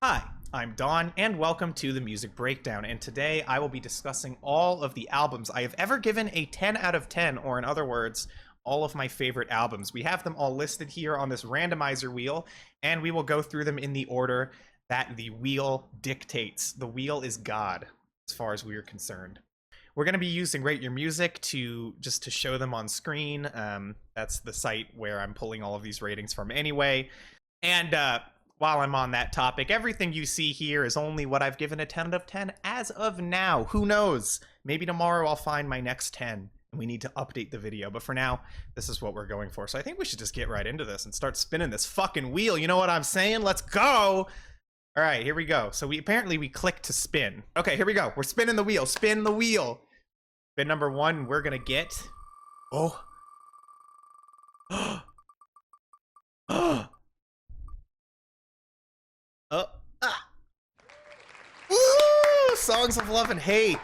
Hi, I'm Don, and welcome to the Music Breakdown, and today I will be discussing all of the albums I have ever given a 10 out of 10, or in other words, all of my favorite albums. We have them all listed here on this randomizer wheel, and we will go through them in the order that the wheel dictates. The wheel is God, as far as we are concerned. We're going to be using Rate Your Music to show them on screen. That's the site where I'm pulling all of these ratings from anyway. And while I'm on that topic, everything you see here is only what I've given a 10 out of 10 as of now. Who knows? Maybe tomorrow I'll find my next 10 and we need to update the video. But for now, this is what we're going for. So I think we should just get right into this and start spinning this fucking wheel. You know what I'm saying? Let's go. All right, here we go. So we click to spin. Okay, here we go. We're spinning the wheel. Spin the wheel. Spin number one, we're going to get... Oh. Woo! Songs of Love and Hate.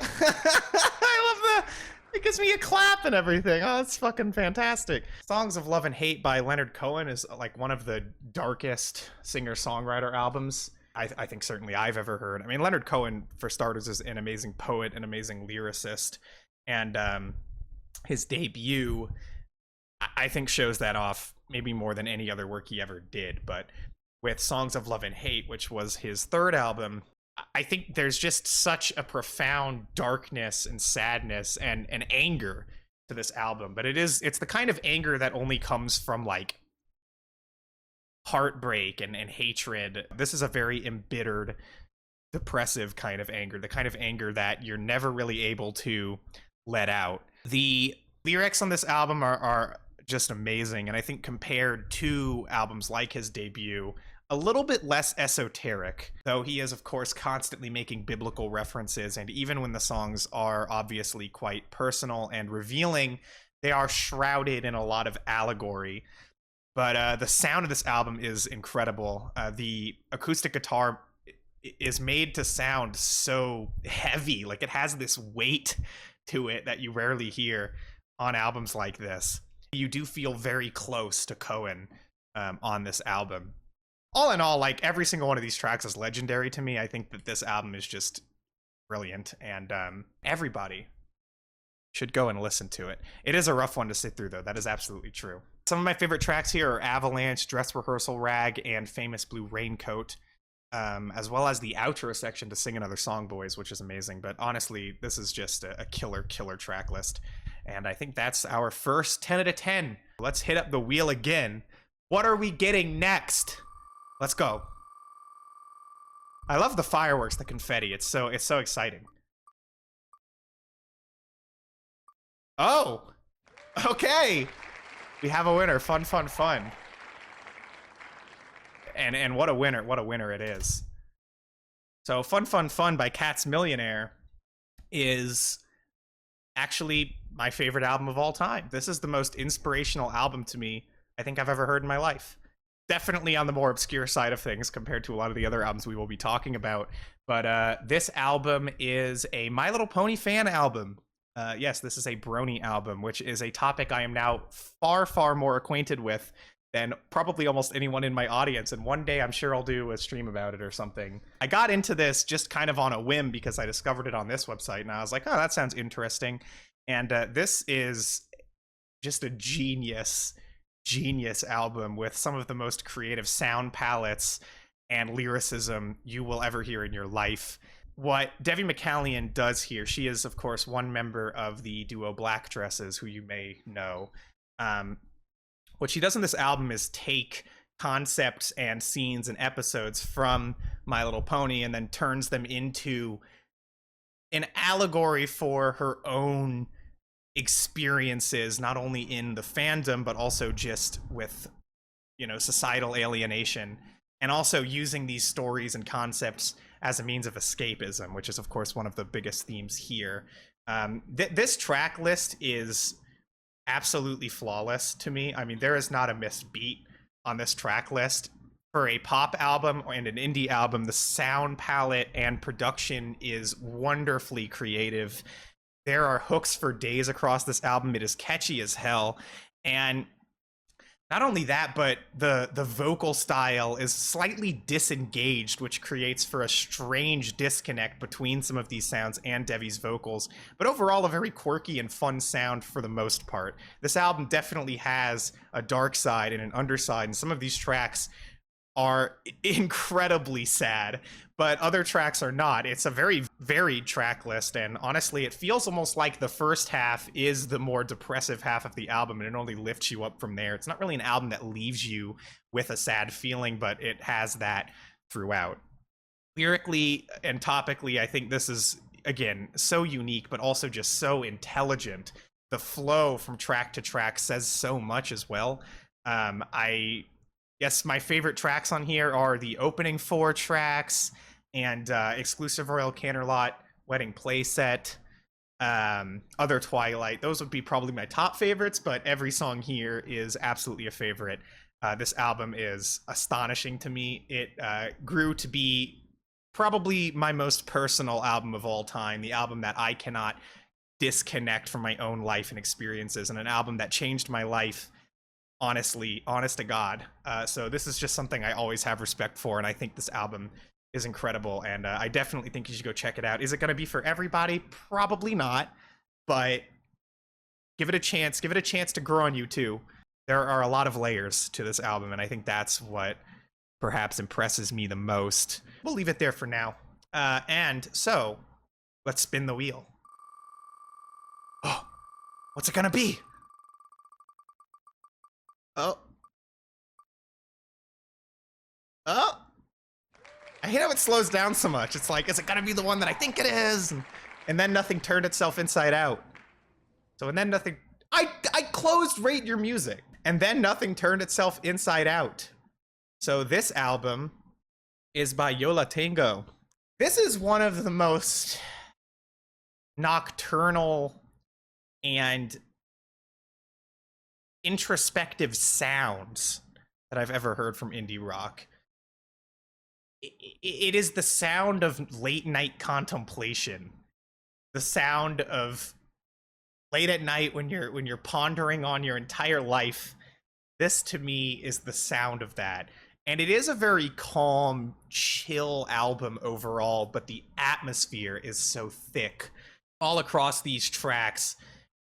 I love that. It gives me a clap and everything. Oh, that's fucking fantastic. Songs of Love and Hate by Leonard Cohen is like one of the darkest singer-songwriter albums I think certainly I've ever heard. I mean, Leonard Cohen, for starters, is an amazing poet, an amazing lyricist, and his debut, I think, shows that off maybe more than any other work he ever did. But with Songs of Love and Hate, which was his third album, I think there's just such a profound darkness and sadness and anger to this album. But it's the kind of anger that only comes from like heartbreak and hatred. This is a very embittered, depressive kind of anger, the kind of anger that you're never really able to let out. The lyrics on this album are just amazing, and I think compared to albums like his debut, a little bit less esoteric, though he is of course constantly making biblical references, and even when the songs are obviously quite personal and revealing, they are shrouded in a lot of allegory. But the sound of this album is incredible. The acoustic guitar is made to sound so heavy, like it has this weight to it that you rarely hear on albums like this. You do feel very close to Cohen on this album. All in all, like every single one of these tracks is legendary to me. I think that this album is just brilliant, and everybody should go and listen to it. It is a rough one to sit through, though. That is absolutely true. Some of my favorite tracks here are Avalanche, Dress Rehearsal Rag, and Famous Blue Raincoat, as well as the outro section to Sing Another Song Boys, which is amazing. But honestly, this is just a killer track list. And I think that's our first 10 out of 10. Let's hit up the wheel again. What are we getting next? Let's go. I love the fireworks, the confetti. It's so exciting. Oh, okay. We have a winner. Fun, fun, fun. And what a winner it is. So Fun, Fun, Fun by Cat's Millionaire is actually my favorite album of all time. This is the most inspirational album to me I think I've ever heard in my life. Definitely on the more obscure side of things compared to a lot of the other albums we will be talking about. But this album is a My Little Pony fan album. Yes, this is a Brony album, which is a topic I am now far, far more acquainted with than probably almost anyone in my audience. And one day I'm sure I'll do a stream about it or something. I got into this just kind of on a whim because I discovered it on this website, and I was like, oh, that sounds interesting. And this is just a genius album with some of the most creative sound palettes and lyricism you will ever hear in your life. What Debbie McCallion does here, she is of course one member of the duo Black Dresses, who you may know. What she does in this album is take concepts and scenes and episodes from My Little Pony and then turns them into an allegory for her own experiences, not only in the fandom but also just with, you know, societal alienation, and also using these stories and concepts as a means of escapism, which is of course one of the biggest themes here. This track list is absolutely flawless to me. I mean, there is not a missed beat on this track list. For a pop album and an indie album, the sound palette and production is wonderfully creative. There are hooks for days across this album. It is catchy as hell. And Not only that, but the vocal style is slightly disengaged, which creates for a strange disconnect between some of these sounds and Devi's vocals. But overall, a very quirky and fun sound for the most part. This album definitely has a dark side and an underside, and some of these tracks are incredibly sad, but other tracks are not. It's a very varied track list, and honestly, it feels almost like the first half is the more depressive half of the album, and it only lifts you up from there. It's not really an album that leaves you with a sad feeling, but it has that throughout. Lyrically and topically, I think this is, again, so unique, but also just so intelligent. The flow from track to track says so much as well. I Yes, my favorite tracks on here are the opening 4 tracks and exclusive Royal Canterlot Wedding Playset, other Twilight. Those would be probably my top favorites, but every song here is absolutely a favorite. This album is astonishing to me. It grew to be probably my most personal album of all time, the album that I cannot disconnect from my own life and experiences, and an album that changed my life, honestly, honest to God. So this is just something I always have respect for, and I think this album is incredible, and I definitely think you should go check it out. Is it going to be for everybody? Probably not, but give it a chance. Give it a chance to grow on you too. There are a lot of layers to this album, and I think that's what perhaps impresses me the most. We'll leave it there for now. And so, let's spin the wheel. Oh, what's it gonna be? Oh. Oh. I hate how it slows down so much. It's like, is it gonna be the one that I think it is? And then nothing turned itself inside out. So, and then nothing... I closed Rate Your Music. And then nothing turned itself inside out. So this album is by Yola Tengo. This is one of the most nocturnal and introspective sounds that I've ever heard from indie rock. It is the sound of late night contemplation, the sound of late at night when you're pondering on your entire life. This to me is the sound of that. And it is a very calm, chill album overall, but the atmosphere is so thick. All across these tracks,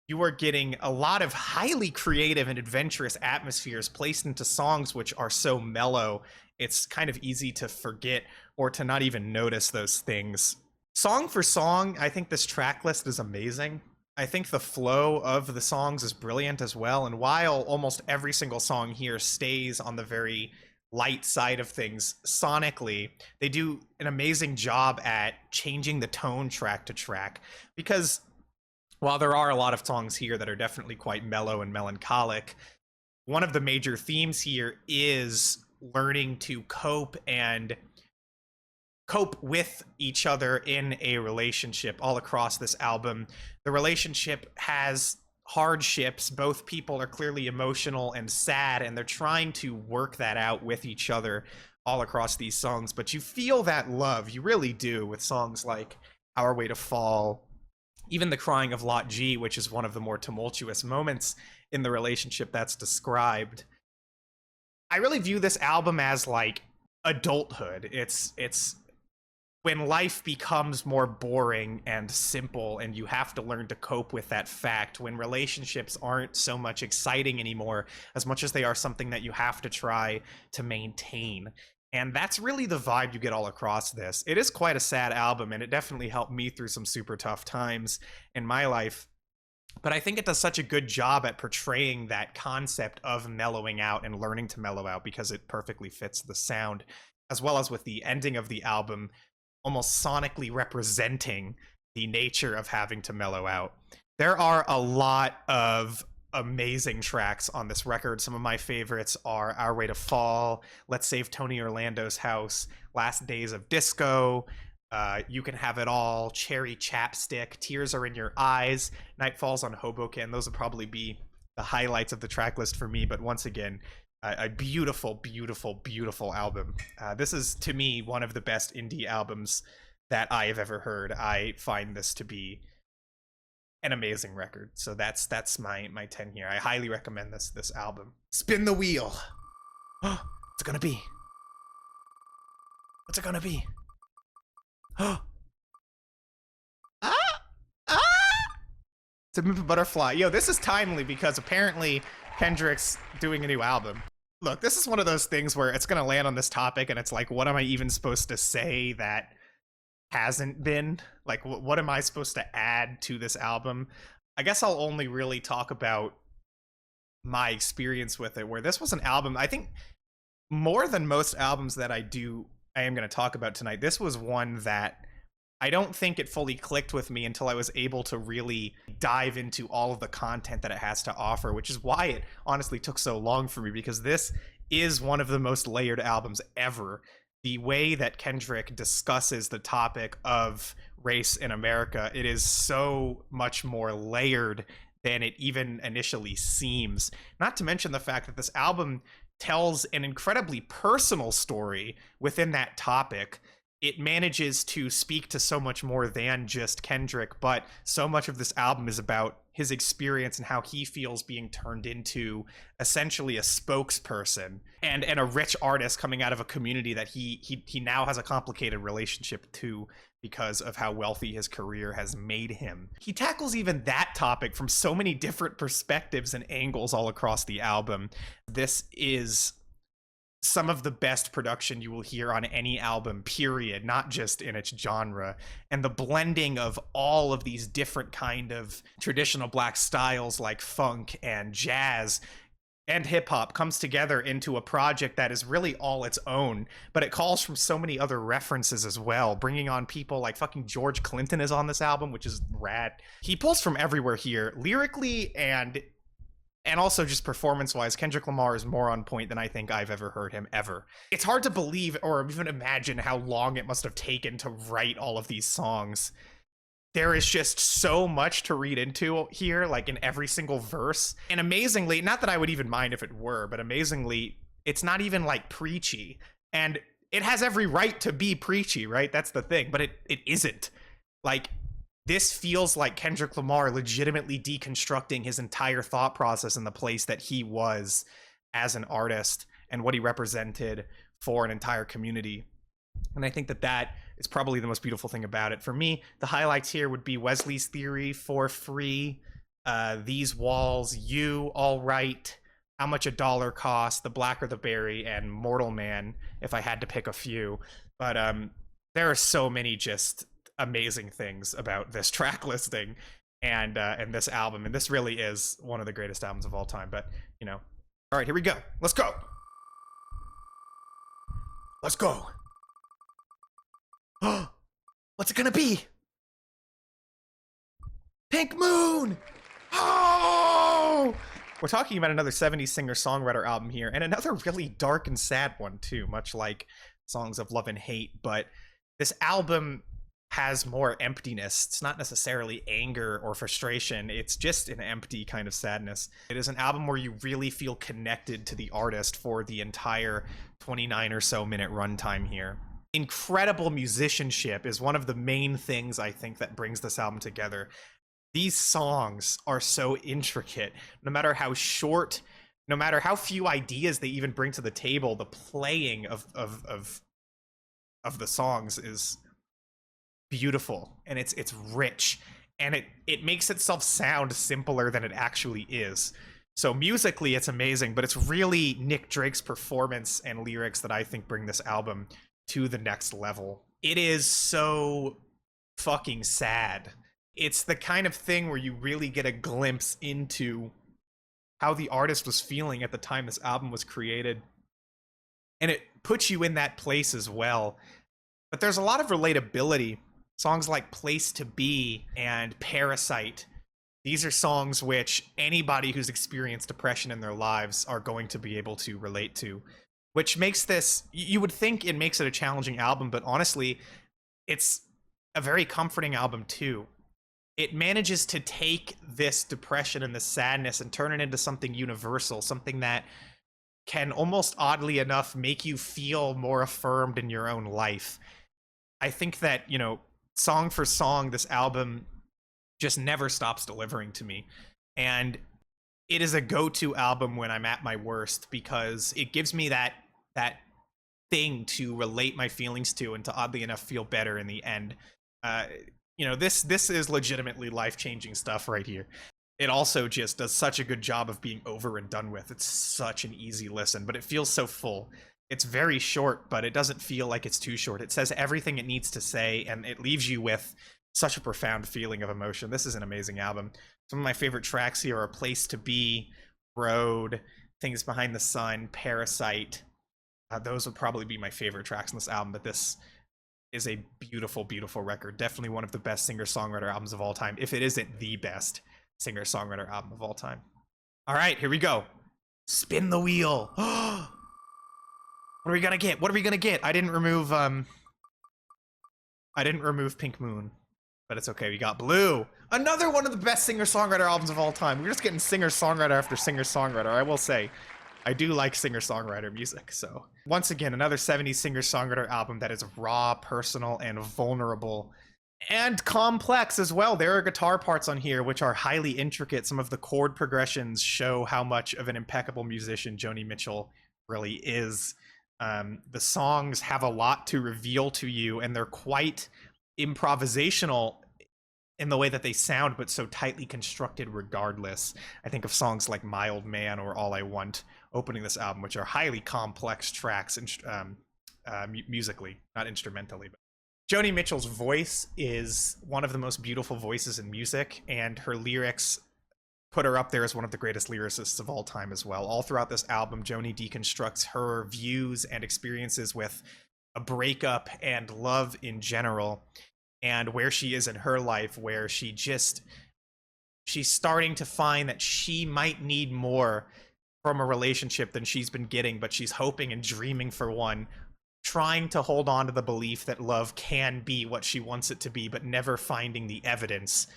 you are getting a lot of highly creative and adventurous atmospheres placed into songs which are so mellow, it's kind of easy to forget or to not even notice those things. Song for song, I think this track list is amazing. I think the flow of the songs is brilliant as well, and while almost every single song here stays on the very light side of things sonically, they do an amazing job at changing the tone track to track, because while there are a lot of songs here that are definitely quite mellow and melancholic, one of the major themes here is learning to cope with each other in a relationship. All across this album, the relationship has hardships. Both people are clearly emotional and sad, and they're trying to work that out with each other all across these songs. But you feel that love, you really do, with songs like Our Way to Fall, even the crying of Lot G, which is one of the more tumultuous moments in the relationship that's described. I really view this album as like adulthood. It's when life becomes more boring and simple, and you have to learn to cope with that fact, when relationships aren't so much exciting anymore as much as they are something that you have to try to maintain. And that's really the vibe you get all across this. It is quite a sad album, and it definitely helped me through some super tough times in my life. But I think it does such a good job at portraying that concept of mellowing out and learning to mellow out, because it perfectly fits the sound, as well as with the ending of the album almost sonically representing the nature of having to mellow out. There are a lot of amazing tracks on this record. Some of my favorites are Our Way to Fall, Let's Save Tony Orlando's House, Last Days of Disco, You Can Have It All, Cherry Chapstick, Tears Are in Your Eyes, Night Falls on Hoboken. Those would probably be the highlights of the track list for me, but once again, a beautiful, beautiful, beautiful album. This is, to me, one of the best indie albums that I have ever heard. I find this to be an amazing record. So that's my 10 here. I highly recommend this album. Spin the wheel. What's it gonna be? What's it gonna be? Ah! Ah! To Move a Butterfly. Yo, this is timely because apparently Kendrick's doing a new album. Look, this is one of those things where it's gonna land on this topic and it's like, what am I even supposed to say that hasn't been? Like, what am I supposed to add to this album? I guess I'll only really talk about my experience with it, where this was an album, I think more than most albums that I am going to talk about tonight, this was one that I don't think it fully clicked with me until I was able to really dive into all of the content that it has to offer, which is why it honestly took so long for me, because this is one of the most layered albums ever. The way that Kendrick discusses the topic of race in America, it is so much more layered than it even initially seems. Not to mention the fact that this album tells an incredibly personal story within that topic. It manages to speak to so much more than just Kendrick, but so much of this album is about his experience and how he feels being turned into essentially a spokesperson and a rich artist coming out of a community that he now has a complicated relationship to because of how wealthy his career has made him. He tackles even that topic from so many different perspectives and angles all across the album. This is some of the best production you will hear on any album, period, not just in its genre. And the blending of all of these different kind of traditional black styles like funk and jazz and hip-hop comes together into a project that is really all its own, but it calls from so many other references as well, bringing on people like fucking George Clinton is on this album, which is rad. He pulls from everywhere here, lyrically and also just performance-wise. Kendrick Lamar is more on point than I think I've ever heard him ever. It's hard to believe or even imagine how long it must have taken to write all of these songs. There is just so much to read into here, like in every single verse. And amazingly, not that I would even mind if it were, but amazingly, it's not even like preachy. And it has every right to be preachy, right? That's the thing, but it isn't. Like, this feels like Kendrick Lamar legitimately deconstructing his entire thought process in the place that he was as an artist and what he represented for an entire community. And I think that is probably the most beautiful thing about it. For me, the highlights here would be Wesley's Theory, For Free, These Walls, You, All Right, How Much a Dollar Costs, The Blacker the Berry, and Mortal Man, if I had to pick a few. But there are so many just amazing things about this track listing and this album, and this really is one of the greatest albums of all time. But you know, all right, here we go. Let's go. Let's go. What's it gonna be? Pink Moon. Oh, we're talking about another 70s singer-songwriter album here, and another really dark and sad one too, much like Songs of Love and Hate. But this album has more emptiness. It's not necessarily anger or frustration. It's just an empty kind of sadness. It is an album where you really feel connected to the artist for the entire 29 or so minute runtime here. Incredible musicianship is one of the main things I think that brings this album together. These songs are so intricate. No matter how short, no matter how few ideas they even bring to the table, the playing of the songs is beautiful, and it's rich, and it makes itself sound simpler than it actually is. So musically it's amazing, but it's really Nick Drake's performance and lyrics that I think bring this album to the next level. It is so fucking sad. It's the kind of thing where you really get a glimpse into how the artist was feeling at the time this album was created, and it puts you in that place as well. But there's a lot of relatability. Songs like Place to Be and Parasite, these are songs which anybody who's experienced depression in their lives are going to be able to relate to, which makes this, you would think it makes it a challenging album, but honestly, it's a very comforting album too. It manages to take this depression and this sadness and turn it into something universal, something that can almost oddly enough make you feel more affirmed in your own life. I think that, you know, song for song, this album just never stops delivering to me. And it is a go-to album when I'm at my worst because it gives me that thing to relate my feelings to and to oddly enough feel better in the end. Uh, this is legitimately life-changing stuff right here. It also just does such a good job of being over and done with. It's such an easy listen, but it feels so full. It's very short, but it doesn't feel like it's too short. It says everything it needs to say, and it leaves you with such a profound feeling of emotion. This is an amazing album. Some of my favorite tracks here are Place to Be, Road, Things Behind the Sun, Parasite. Those would probably be my favorite tracks on this album, but this is a beautiful, beautiful record. Definitely one of the best singer-songwriter albums of all time, if it isn't the best singer-songwriter album of all time. All right, here we go. Spin the wheel. What are we gonna get? What are we gonna get? I didn't remove Pink Moon, but it's okay. We got Blue. Another one of the best singer-songwriter albums of all time. We're just getting singer-songwriter after singer-songwriter. I will say, I do like singer-songwriter music. So once again, another 70s singer-songwriter album that is raw, personal, and vulnerable. And complex as well. There are guitar parts on here which are highly intricate. Some of the chord progressions show how much of an impeccable musician Joni Mitchell really is. The songs have a lot to reveal to you, and they're quite improvisational in the way that they sound, but so tightly constructed regardless. I think of songs like My Old Man or All I Want opening this album, which are highly complex tracks musically, not instrumentally. But Joni Mitchell's voice is one of the most beautiful voices in music, and her lyrics put her up there as one of the greatest lyricists of all time as well. All throughout this album, Joni deconstructs her views and experiences with a breakup and love in general, and where she is in her life, where she's starting to find that she might need more from a relationship than she's been getting, but she's hoping and dreaming for one, trying to hold on to the belief that love can be what she wants it to be, but never finding the evidence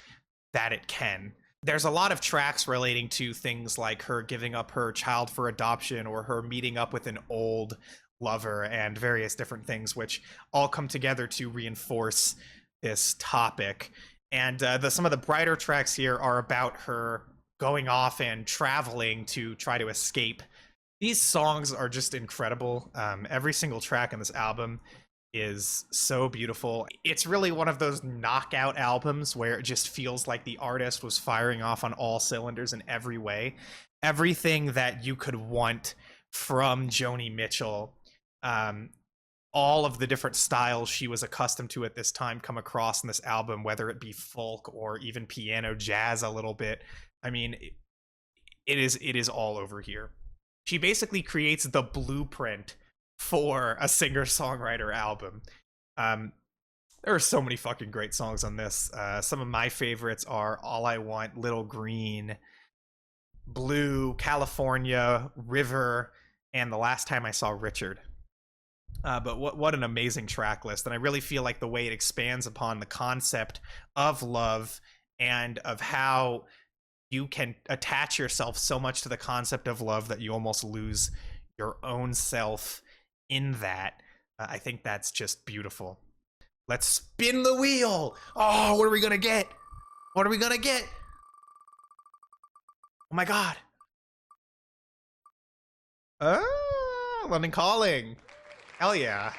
that it can. There's a lot of tracks relating to things like her giving up her child for adoption or her meeting up with an old lover and various different things, which all come together to reinforce this topic. And some of the brighter tracks here are about her going off and traveling to try to escape. These songs are just incredible. Every single track on this album is so beautiful. It's really one of those knockout albums where it just feels like the artist was firing off on all cylinders in every way. Everything that you could want from Joni Mitchell, all of the different styles she was accustomed to at this time come across in this album, whether it be folk or even piano jazz a little bit. I mean, it is all over here. She basically creates the blueprint for a singer-songwriter album. There are so many fucking great songs on this. Some of my favorites are All I Want, Little Green, Blue, California, River, and The Last Time I Saw Richard. But what an amazing track list. And I really feel like the way it expands upon the concept of love and of how you can attach yourself so much to the concept of love that you almost lose your own self in that. I think that's just beautiful. Let's spin the wheel. Oh, what are we gonna get? What are we gonna get? Oh my god. London Calling. Hell yeah.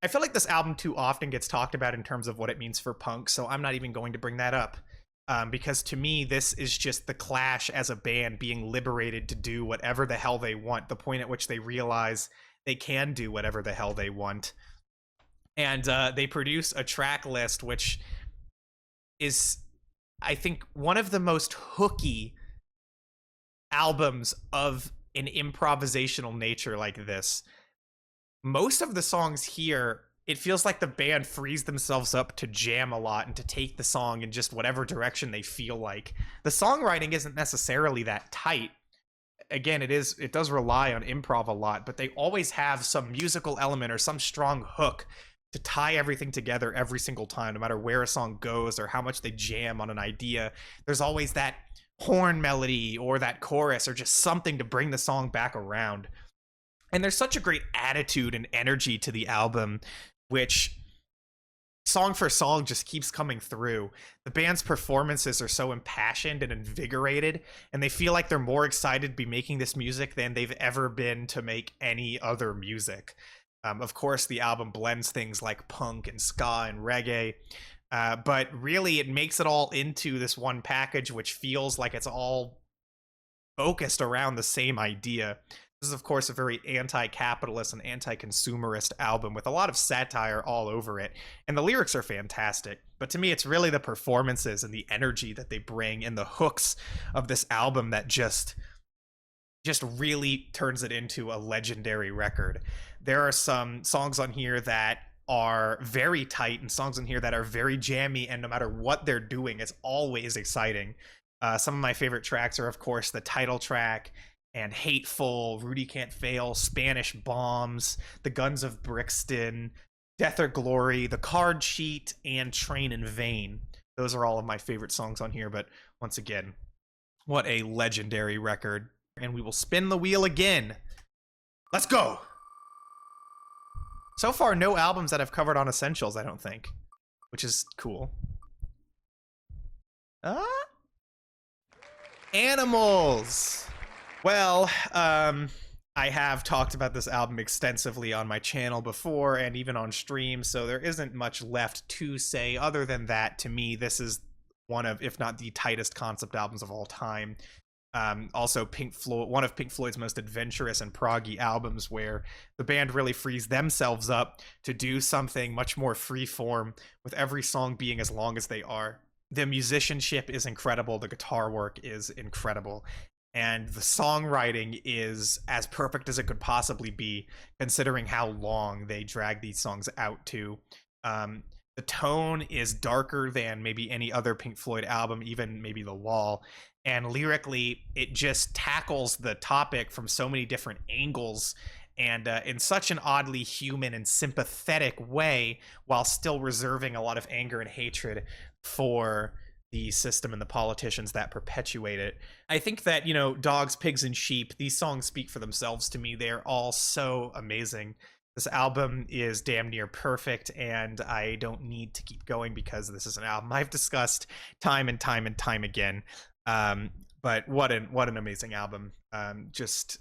I feel like this album too often gets talked about in terms of what it means for punk, so I'm not even going to bring that up. Because to me, this is just the Clash as a band being liberated to do whatever the hell they want, the point at which they realize they can do whatever the hell they want. And they produce a track list which is, I think, one of the most hooky albums of an improvisational nature like this. Most of the songs here, it feels like the band frees themselves up to jam a lot and to take the song in just whatever direction they feel like. The songwriting isn't necessarily that tight. Again, it does rely on improv a lot, but they always have some musical element or some strong hook to tie everything together every single time, no matter where a song goes or how much they jam on an idea. There's always that horn melody or that chorus or just something to bring the song back around. And there's such a great attitude and energy to the album, which song for song just keeps coming through. The band's performances are so impassioned and invigorated, and they feel like they're more excited to be making this music than they've ever been to make any other music. Of course, the album blends things like punk and ska and reggae, but really it makes it all into this one package, which feels like it's all focused around the same idea. This is, of course, a very anti-capitalist and anti-consumerist album with a lot of satire all over it, and the lyrics are fantastic. But to me, it's really the performances and the energy that they bring and the hooks of this album that just really turns it into a legendary record. There are some songs on here that are very tight and songs in here that are very jammy, and no matter what they're doing, it's always exciting. Some of my favorite tracks are, of course, the title track and Hateful, Rudy Can't Fail, Spanish Bombs, The Guns of Brixton, Death or Glory, The Card Sheet, and Train in Vain. Those are all of my favorite songs on here, but once again, what a legendary record. And we will spin the wheel again. Let's go! So far, no albums that I've covered on Essentials, I don't think, which is cool. Animals! Well, I have talked about this album extensively on my channel before and even on stream, so there isn't much left to say other than that. To me, this is one of, if not the tightest concept albums of all time. Also, one of Pink Floyd's most adventurous and proggy albums, where the band really frees themselves up to do something much more freeform, with every song being as long as they are. The musicianship is incredible, the guitar work is incredible, and the songwriting is as perfect as it could possibly be, considering how long they drag these songs out to. The tone is darker than maybe any other Pink Floyd album, even maybe The Wall, and lyrically, it just tackles the topic from so many different angles and in such an oddly human and sympathetic way, while still reserving a lot of anger and hatred for the system and the politicians that perpetuate it. I think that, you know, Dogs, Pigs, and Sheep, these songs speak for themselves to me. They're all so amazing. This album is damn near perfect, and I don't need to keep going because this is an album I've discussed time and time and time again. But what an amazing album. Just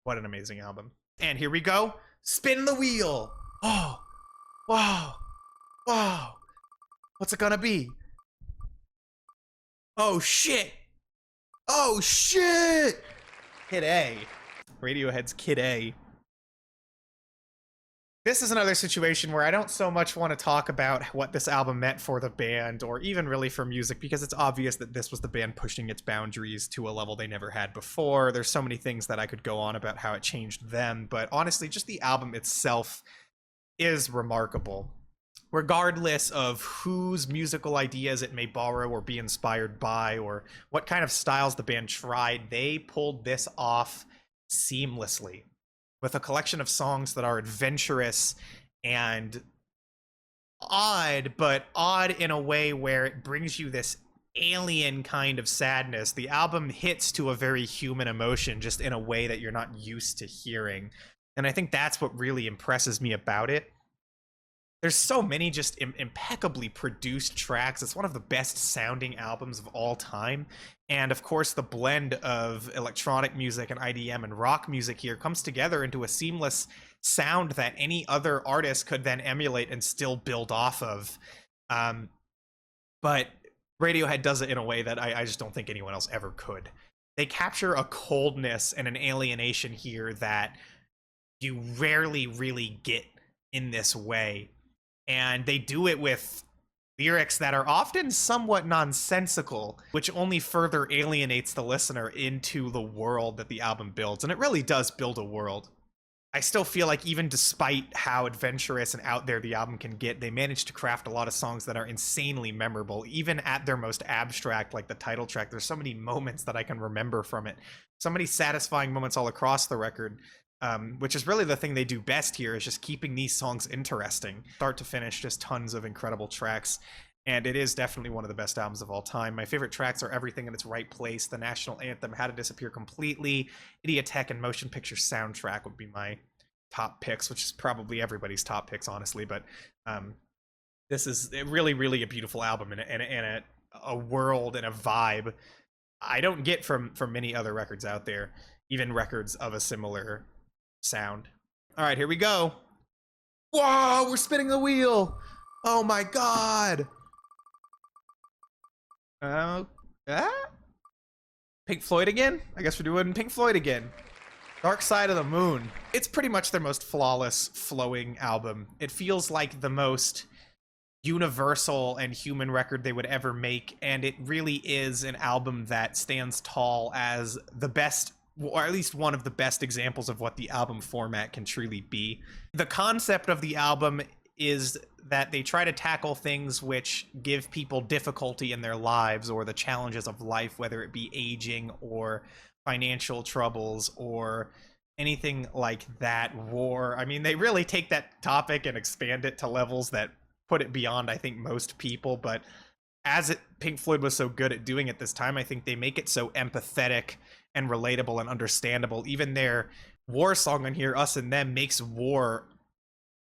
what an amazing album. And here we go. Spin the wheel. Oh, wow. Wow. What's it gonna be? Oh, shit. Oh, shit. Kid A. Radiohead's Kid A. This is another situation where I don't so much want to talk about what this album meant for the band, or even really for music, because it's obvious that this was the band pushing its boundaries to a level they never had before. There's so many things that I could go on about how it changed them, but honestly, just the album itself is remarkable. Regardless of whose musical ideas it may borrow or be inspired by, or what kind of styles the band tried, they pulled this off seamlessly, with a collection of songs that are adventurous and odd, but odd in a way where it brings you this alien kind of sadness. The album hits to a very human emotion, just in a way that you're not used to hearing. And I think that's what really impresses me about it. There's so many just impeccably produced tracks. It's one of the best sounding albums of all time. And of course, the blend of electronic music and IDM and rock music here comes together into a seamless sound that any other artist could then emulate and still build off of. But Radiohead does it in a way that I just don't think anyone else ever could. They capture a coldness and an alienation here that you rarely really get in this way. And they do it with lyrics that are often somewhat nonsensical, which only further alienates the listener into the world that the album builds. And it really does build a world. I still feel like even despite how adventurous and out there the album can get, they managed to craft a lot of songs that are insanely memorable. Even at their most abstract, like the title track, there's so many moments that I can remember from it. So many satisfying moments all across the record. Which is really the thing they do best here, is just keeping these songs interesting. Start to finish, just tons of incredible tracks. And it is definitely one of the best albums of all time. My favorite tracks are Everything in Its Right Place, The National Anthem, How to Disappear Completely, Idiotech, and Motion Picture Soundtrack would be my top picks, which is probably everybody's top picks, honestly. But This is really, really a beautiful album and a world and a vibe I don't get from many other records out there, even records of a similar sound. All right, here we go. Whoa, we're spinning the wheel. Oh my god. Uh, ah? Pink Floyd again? I guess we're doing Pink Floyd again. Dark Side of the Moon. It's pretty much their most flawless, flowing album. It feels like the most universal and human record they would ever make, and it really is an album that stands tall as the best, or at least one of the best examples of what the album format can truly be. The concept of the album is that they try to tackle things which give people difficulty in their lives or the challenges of life, whether it be aging or financial troubles or anything like that, war. I mean, they really take that topic and expand it to levels that put it beyond, I think, most people. But Pink Floyd was so good at doing it this time, I think they make it so empathetic and relatable and understandable. Even their war song on here, Us and Them, makes war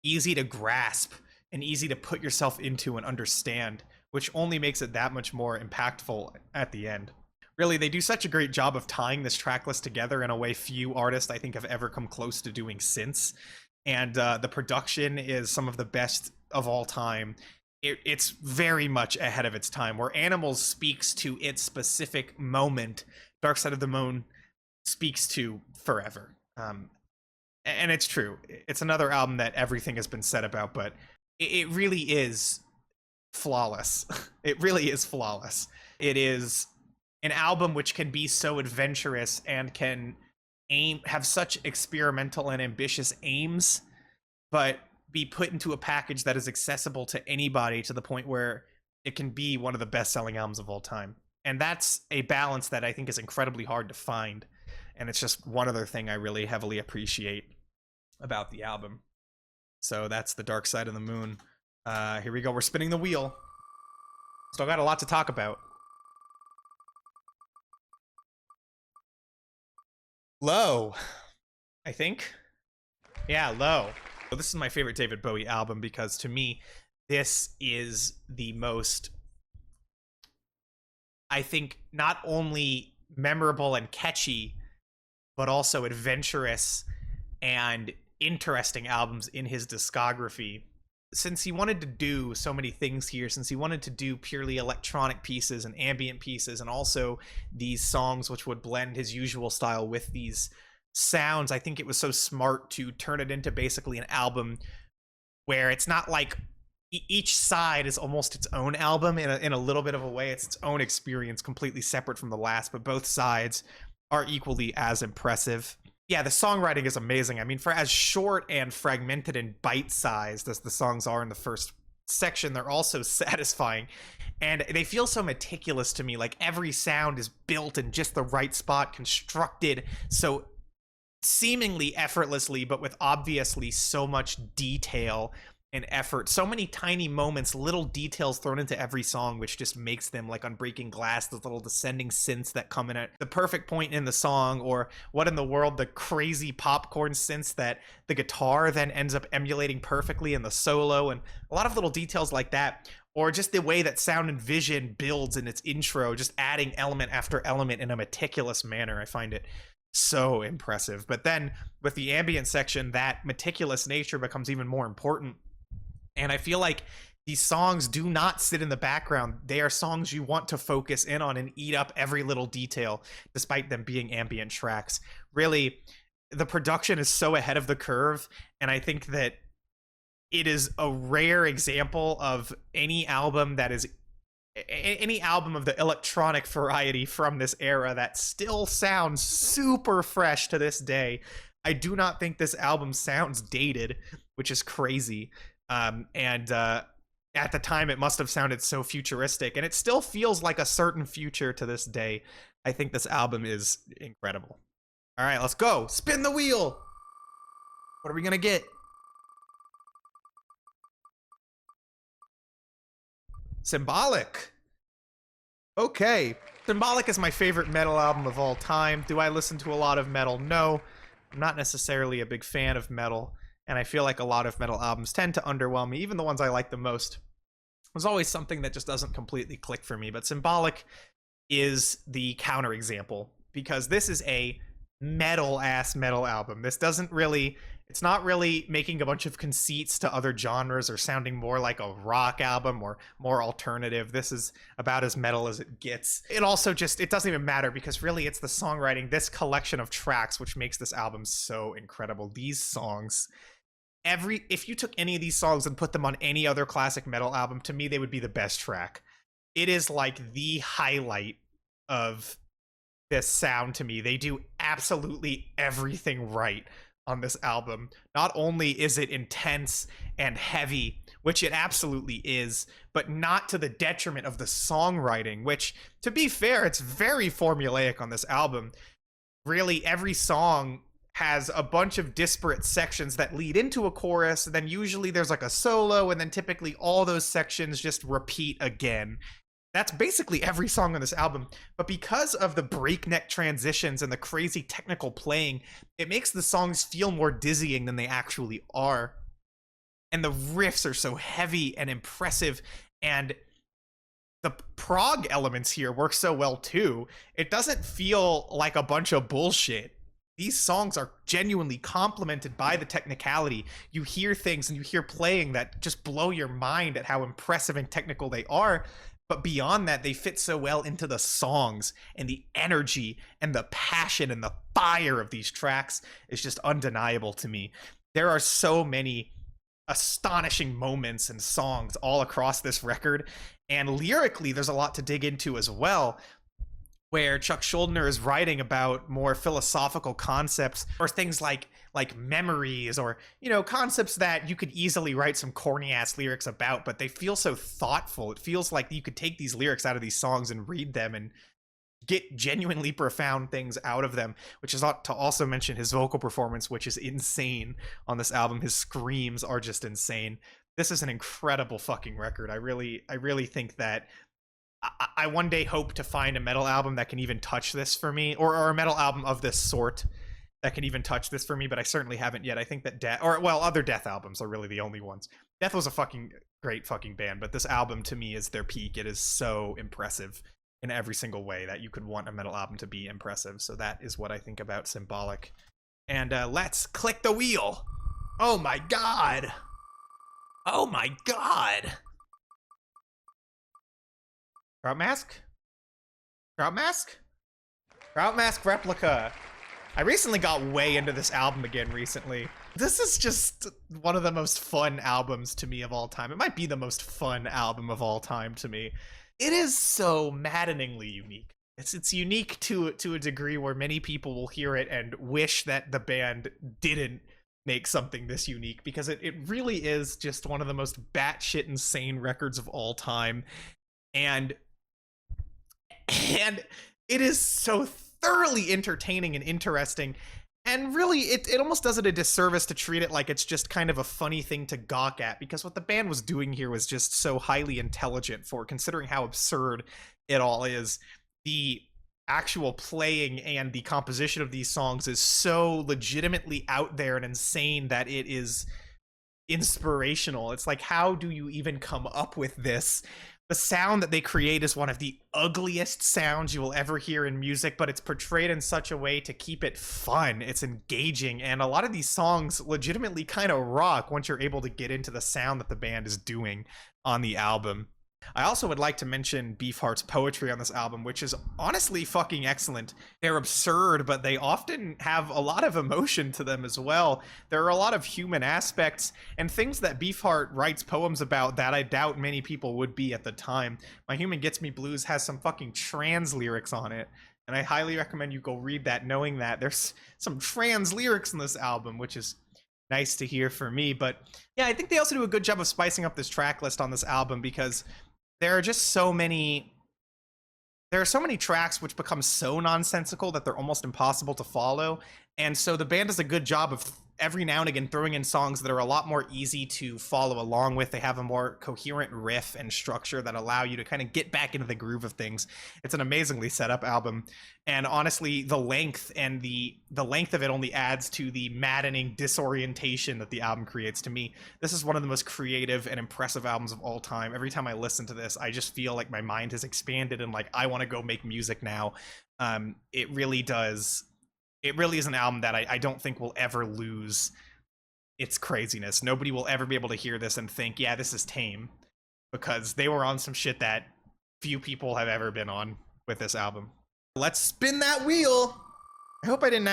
easy to grasp and easy to put yourself into and understand, which only makes it that much more impactful at the end. Really, they do such a great job of tying this track list together in a way few artists, I think, have ever come close to doing since. And the production is some of the best of all time. It's very much ahead of its time. Where Animals speaks to its specific moment, Dark Side of the Moon speaks to forever. And it's true. It's another album that everything has been said about, but it really is flawless. It really is flawless. It is an album which can be so adventurous and can have such experimental and ambitious aims, but be put into a package that is accessible to anybody to the point where it can be one of the best-selling albums of all time. And that's a balance that I think is incredibly hard to find. And it's just one other thing I really heavily appreciate about the album. So that's The Dark Side of the Moon. Here we go. We're spinning the wheel. Still got a lot to talk about. Low, I think. Yeah, Low. This is my favorite David Bowie album because to me, this is the most, I think, not only memorable and catchy, but also adventurous and interesting albums in his discography. Since he wanted to do so many things here, since he wanted to do purely electronic pieces and ambient pieces, and also these songs which would blend his usual style with these sounds, I think it was so smart to turn it into basically an album where it's not like each side is almost its own album in a little bit of a way. It's its own experience, completely separate from the last, but both sides are equally as impressive. Yeah, the songwriting is amazing. I mean, for as short and fragmented and bite-sized as the songs are in the first section, they're also satisfying. And they feel so meticulous to me. Like, every sound is built in just the right spot, constructed so seemingly effortlessly, but with obviously so much detail and effort. So many tiny moments, little details thrown into every song, which just makes them like on Breaking Glass, those little descending synths that come in at the perfect point in the song, or What in the World, the crazy popcorn synths that the guitar then ends up emulating perfectly in the solo, and a lot of little details like that. Or just the way that Sound and Vision builds in its intro, just adding element after element in a meticulous manner. I find it so impressive. But then with the ambient section, that meticulous nature becomes even more important. And I feel like these songs do not sit in the background. They are songs you want to focus in on and eat up every little detail, despite them being ambient tracks. Really, the production is so ahead of the curve, and I think that it is a rare example of any album that is any album of the electronic variety from this era that still sounds super fresh to this day. I do not think this album sounds dated, which is crazy. At the time, it must have sounded so futuristic, and it still feels like a certain future to this day. I think this album is incredible. All right, let's go. Spin the wheel. What are we gonna get? Symbolic. Okay. Symbolic is my favorite metal album of all time. Do I listen to a lot of metal? No. I'm not necessarily a big fan of metal, and I feel like a lot of metal albums tend to underwhelm me, even the ones I like the most. was always something that just doesn't completely click for me. But Symbolic is the counterexample, because this is a metal album. This doesn't really, it's not really making a bunch of conceits to other genres or sounding more like a rock album or more alternative. This is about as metal as it gets. It also just, it doesn't even matter, because really it's the songwriting, this collection of tracks, which makes this album so incredible. These songs, if you took any of these songs and put them on any other classic metal album, to me they would be the best track. It is like the highlight of this sound to me. They do absolutely everything right on this album. Not only is it intense and heavy, which it absolutely is, but not to the detriment of the songwriting, which, to be fair, it's very formulaic on this album. Really, every song has a bunch of disparate sections that lead into a chorus, and then usually there's like a solo, and then typically all those sections just repeat again. That's basically every song on this album, but because of the breakneck transitions and the crazy technical playing, it makes the songs feel more dizzying than they actually are. And the riffs are so heavy and impressive, and the prog elements here work so well too. It doesn't feel like a bunch of bullshit. These songs are genuinely complemented by the technicality. You hear things and you hear playing that just blow your mind at how impressive and technical they are. But beyond that, they fit so well into the songs, and the energy and the passion and the fire of these tracks is just undeniable to me. There are so many astonishing moments and songs all across this record, and lyrically there's a lot to dig into as well, where Chuck Schuldiner is writing about more philosophical concepts, or things like memories, or, you know, concepts that you could easily write some corny ass lyrics about, but they feel so thoughtful. It feels like you could take these lyrics out of these songs and read them and get genuinely profound things out of them, which is to also mention his vocal performance, which is insane on this album. His screams are just insane. This is an incredible fucking record. I really think that I one day hope to find a metal album that can even touch this for me, or a metal album of this sort that can even touch this for me, but I certainly haven't yet. I think that other Death albums are really the only ones. Death was a fucking great fucking band, but this album to me is their peak. It is so impressive in every single way that you could want a metal album to be impressive. So that is what I think about Symbolic. And let's click the wheel. Oh my god. Oh my god. Trout Mask? Trout Mask? Trout Mask Replica. I recently got way into this album again recently. This is just one of the most fun albums to me of all time. It might be the most fun album of all time to me. It is so maddeningly unique. It's unique to a degree where many people will hear it and wish that the band didn't make something this unique, because it really is just one of the most batshit insane records of all time. And it is so thoroughly entertaining and interesting, and really it almost does it a disservice to treat it like it's just kind of a funny thing to gawk at, because what the band was doing here was just so highly intelligent, for considering how absurd it all is. The actual playing and the composition of these songs is so legitimately out there and insane that it is inspirational. It's like, how do you even come up with this? The sound that they create is one of the ugliest sounds you will ever hear in music, but it's portrayed in such a way to keep it fun. It's engaging, and a lot of these songs legitimately kind of rock once you're able to get into the sound that the band is doing on the album. I also would like to mention Beefheart's poetry on this album, which is honestly fucking excellent. They're absurd, but they often have a lot of emotion to them as well. There are a lot of human aspects and things that Beefheart writes poems about that I doubt many people would be at the time. My Human Gets Me Blues has some fucking trans lyrics on it, and I highly recommend you go read that, knowing that there's some trans lyrics in this album, which is nice to hear for me. But yeah, I think they also do a good job of spicing up this track list on this album, because there are just so many tracks which become so nonsensical that they're almost impossible to follow. And so the band does a good job of every now and again throwing in songs that are a lot more easy to follow along with. They have a more coherent riff and structure that allow you to kind of get back into the groove of things. It's an amazingly set up album, and honestly the length and the length of it only adds to the maddening disorientation that the album creates. To me, this is one of the most creative and impressive albums of all time. Every time I listen to this, I just feel like my mind has expanded and like I want to go make music now. It really does. It really is an album that I don't think will ever lose its craziness. Nobody will ever be able to hear this and think, yeah, this is tame, because they were on some shit that few people have ever been on with this album. Let's spin that wheel. I hope I didn't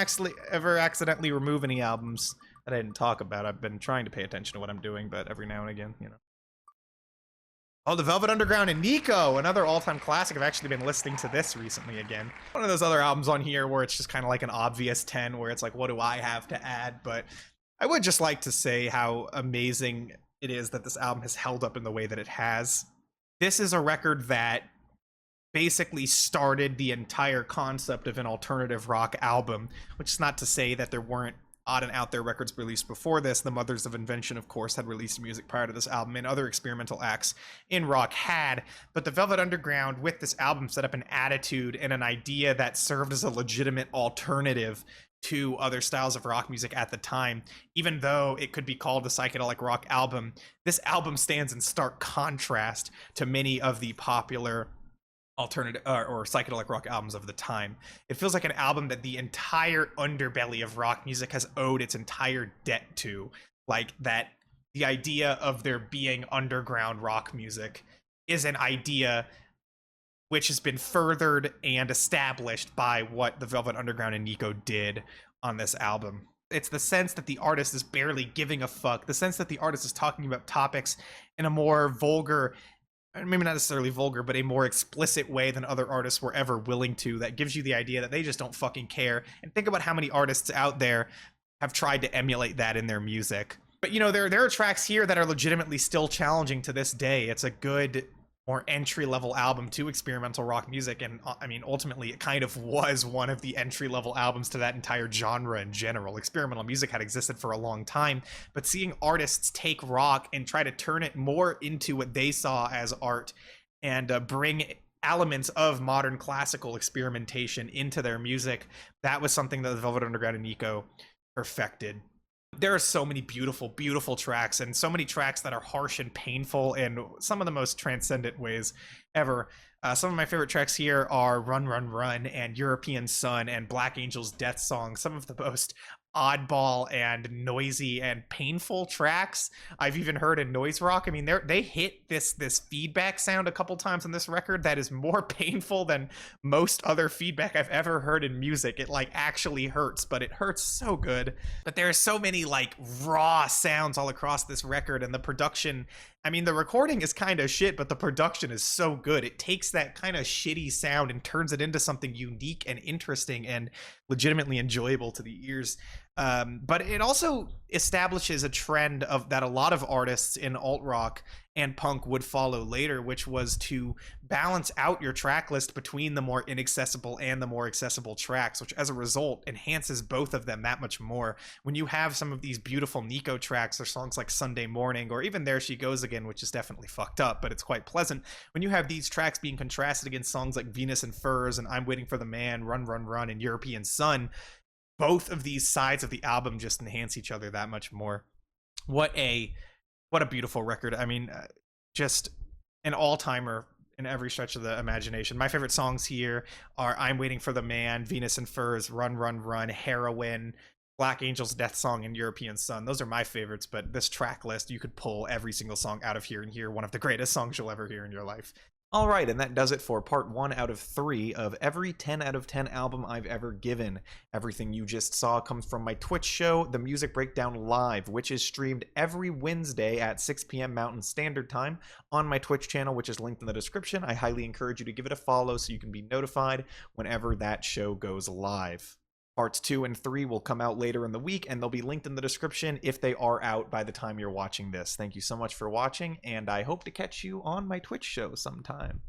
ever accidentally remove any albums that I didn't talk about. I've been trying to pay attention to what I'm doing, but every now and again, you know. Oh, the Velvet Underground and Nico, another all-time classic. I've actually been listening to this recently again. One of those other albums on here where it's just kind of like an obvious 10, where it's like, what do I have to add? But I would just like to say how amazing it is that this album has held up in the way that it has. This is a record that basically started the entire concept of an alternative rock album, which is not to say that there weren't odd and out there records released before this. The Mothers of Invention, of course, had released music prior to this album, and other experimental acts in rock had. But the Velvet Underground, with this album, set up an attitude and an idea that served as a legitimate alternative to other styles of rock music at the time. Even though it could be called a psychedelic rock album, this album stands in stark contrast to many of the popular alternative or psychedelic rock albums of the time. It feels like an album that the entire underbelly of rock music has owed its entire debt to. Like that, the idea of there being underground rock music is an idea which has been furthered and established by what the Velvet Underground and Nico did on this album. It's the sense that the artist is barely giving a fuck, the sense that the artist is talking about topics in a more vulgar, maybe not necessarily vulgar, but a more explicit way than other artists were ever willing to, that gives you the idea that they just don't fucking care. And think about how many artists out there have tried to emulate that in their music. But, you know, there are tracks here that are legitimately still challenging to this day. It's a good, more entry-level album to experimental rock music, and I mean, ultimately, it kind of was one of the entry-level albums to that entire genre in general. Experimental music had existed for a long time, but seeing artists take rock and try to turn it more into what they saw as art and bring elements of modern classical experimentation into their music, that was something that the Velvet Underground and Nico perfected. There are so many beautiful, beautiful tracks, and so many tracks that are harsh and painful in some of the most transcendent ways ever. Some of my favorite tracks here are Run, Run, Run and European Sun and Black Angel's Death Song, some of the most oddball and noisy and painful tracks I've even heard in noise rock. I mean, they hit this feedback sound a couple times on this record that is more painful than most other feedback I've ever heard in music. It like actually hurts, but it hurts so good. But there are so many like raw sounds all across this record, and the production, I mean, the recording is kind of shit, but the production is so good. It takes that kind of shitty sound and turns it into something unique and interesting and legitimately enjoyable to the ears. But it also establishes a trend of that a lot of artists in alt rock and punk would follow later, which was to balance out your track list between the more inaccessible and the more accessible tracks, which as a result enhances both of them that much more. When you have some of these beautiful Nico tracks or songs like Sunday Morning, or even There She Goes Again, which is definitely fucked up, but it's quite pleasant. When you have these tracks being contrasted against songs like Venus and Furs and I'm Waiting for the Man, Run, Run, Run, and European Sun, both of these sides of the album just enhance each other that much more. What a beautiful record. I mean, just an all-timer in every stretch of the imagination. My favorite songs here are I'm Waiting for the Man, Venus and Furs, Run, Run, Run, Heroin, Black Angel's Death Song, and European Sun. Those are my favorites, but this track list, you could pull every single song out of here and hear one of the greatest songs you'll ever hear in your life. All right, and that does it for part 1 out of 3 of every 10 out of 10 album I've ever given. Everything you just saw comes from my Twitch show, The Music Breakdown Live, which is streamed every Wednesday at 6 p.m. Mountain Standard Time on my Twitch channel, which is linked in the description. I highly encourage you to give it a follow so you can be notified whenever that show goes live. Parts 2 and 3 will come out later in the week, and they'll be linked in the description if they are out by the time you're watching this. Thank you so much for watching, and I hope to catch you on my Twitch show sometime.